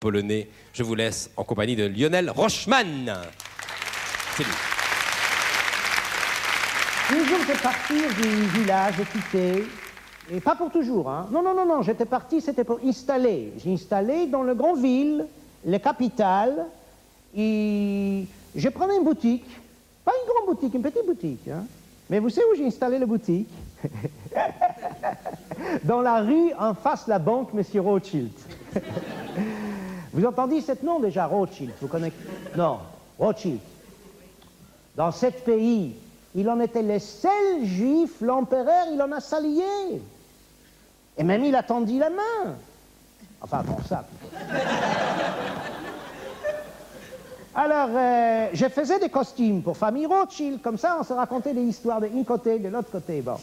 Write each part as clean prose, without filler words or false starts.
polonais. Je vous laisse en compagnie de Lionel Rochman. C'est lui. Un jour, j'ai parti du village, j'ai quitté, et pas pour toujours, hein. Non, non, non, non, j'étais parti, c'était pour installer. J'ai installé dans le grand ville, les capitales, et je prenais une boutique, pas une grande boutique, une petite boutique, hein. Mais vous savez où j'ai installé la boutique? Dans la rue en face de la banque, Monsieur Rothschild. Vous entendez ce nom déjà, Rothschild? Vous connaissez? Non, Rothschild. Dans ce pays, il en était le seul juif, l'empereur, il en a salié. Et même il a tendu la main. Enfin, bon, ça. Alors, je faisais des costumes pour famille Rothschild, comme ça on se racontait des histoires d'un côté, de l'autre côté. Bon.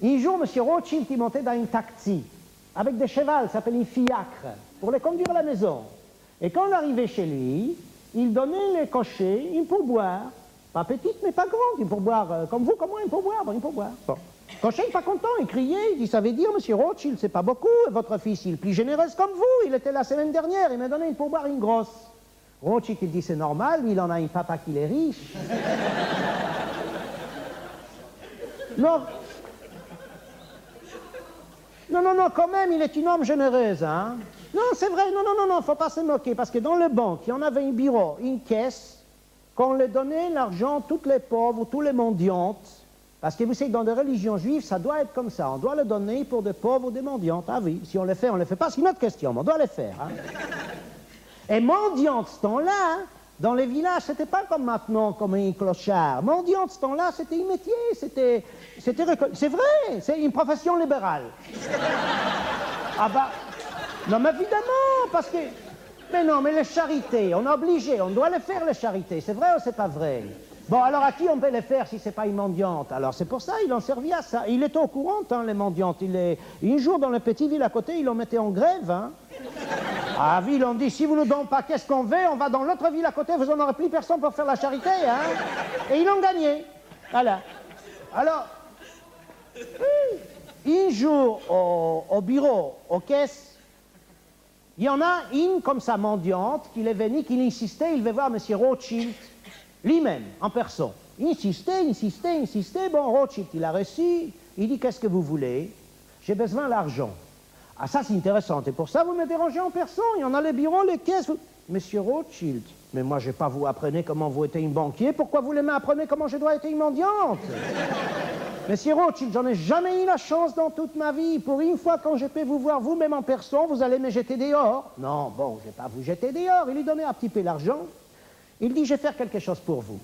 Un jour, M. Rothschild, il montait dans un taxi, avec des chevals, ça s'appelle une fiacre, pour les conduire à la maison. Et quand on arrivait chez lui, il donnait les cochers une pourboire. Pas petite, mais pas grande, une pourboire, comme vous, comme moi, une pourboire, bon, une pourboire. Bon. Cochet, pas content, il criait, il dit, ça veut dire, monsieur Rothschild, c'est pas beaucoup, votre fils, il est plus généreux comme vous, il était la semaine dernière, il m'a donné une pourboire, une grosse. Rothschild, il dit, c'est normal, il en a un papa qui est riche. Non. Non, non, non, quand même, il est une homme généreuse, hein. Non, c'est vrai, non, non, non, non, faut pas se moquer, parce que dans le banque, il y en avait un bureau, une caisse, qu'on leur donnait l'argent, toutes les pauvres, tous les mendiantes, parce que vous savez, dans les religions juives, ça doit être comme ça, on doit le donner pour des pauvres ou des mendiantes, ah oui, si on le fait, on le fait pas, c'est une autre question, mais on doit le faire, hein. Et mendiante, ce temps-là, dans les villages, c'était pas comme maintenant, comme un clochard. Mendiante, ce temps-là, c'était un métier, c'est vrai, c'est une profession libérale. Ah bah, non mais évidemment, parce que, mais non, mais les charités, on est obligé, on doit les faire les charités, c'est vrai ou c'est pas vrai? Bon, alors à qui on peut les faire si c'est pas une mendiante? Alors c'est pour ça, il en servait à ça. Il était au courant, hein, les mendiantes. Un jour, dans le petit ville à côté, ils l'ont mettait en grève, hein. Ah oui, ils ont dit, si vous ne donnez pas qu'est-ce qu'on veut, on va dans l'autre ville à côté, vous n'en aurez plus personne pour faire la charité, hein. Et ils l'ont gagné. Voilà. Alors, un jour, au bureau, aux caisses, il y en a une comme ça, mendiante, qui est venue, qui insistait, il veut voir M. Rothschild, lui-même, en personne. Il insistait. Bon, Rothschild, il a reçu, il dit, qu'est-ce que vous voulez? J'ai besoin d'argent. Ah, ça, c'est intéressant. Et pour ça, vous me dérangez en personne. Il y en a les bureaux, les caisses. Monsieur Rothschild, mais moi, je ne vais pas vous apprendre comment vous êtes un banquier. Pourquoi vous m'apprenez comment je dois être une mendiante? Monsieur Rothschild, j'en ai jamais eu la chance dans toute ma vie. Pour une fois, quand je peux vous voir vous-même en personne, vous allez me jeter dehors. Non, bon, je ne vais pas vous jeter dehors. Il lui donnait un petit peu d'argent. Il dit, je vais faire quelque chose pour vous.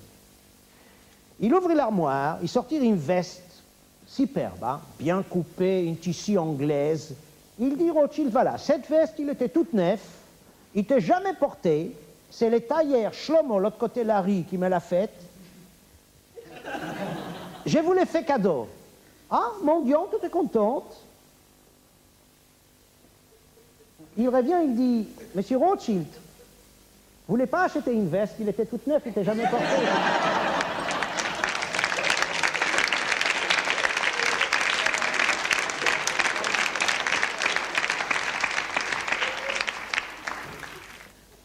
Il ouvrit l'armoire, il sortit une veste superbe, hein, bien coupée, une tissu anglaise. Il dit, Rothschild, voilà, cette veste, il était toute neuf, il n'était jamais porté, c'est le tailleur Shlomo, l'autre côté de la rue, qui me l'a faite. Je vous l'ai fait cadeau. Ah, mon Dieu, tout est contente. Il revient, il dit, Monsieur Rothschild, vous ne voulez pas acheter une veste, il était toute neuve, il n'était jamais porté.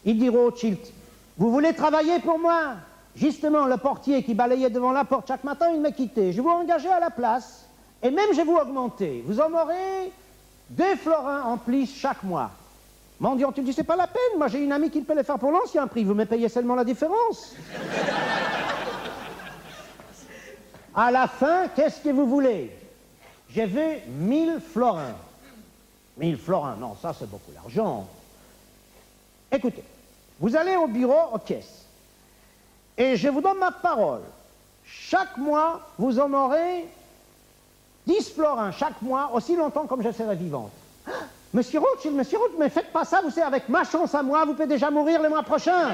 Il dit Rothschild, vous voulez travailler pour moi? Justement, le portier qui balayait devant la porte chaque matin, il m'a quitté. Je vais vous engager à la place, et même je vais vous augmenter. Vous en aurez 2 florins en plus chaque mois. Mendiant, tu me dis, c'est pas la peine, moi j'ai une amie qui peut les faire pour l'ancien prix, vous me payez seulement la différence. À la fin, qu'est-ce que vous voulez? Je veux 1000 florins. 1000 florins, non, ça c'est beaucoup d'argent. Écoutez, vous allez au bureau, aux caisses, et je vous donne ma parole. Chaque mois, vous en aurez 10 florins chaque mois, aussi longtemps comme je serai vivante. Monsieur Rothschild, mais faites pas ça, vous savez, avec ma chance à moi, vous pouvez déjà mourir le mois prochain.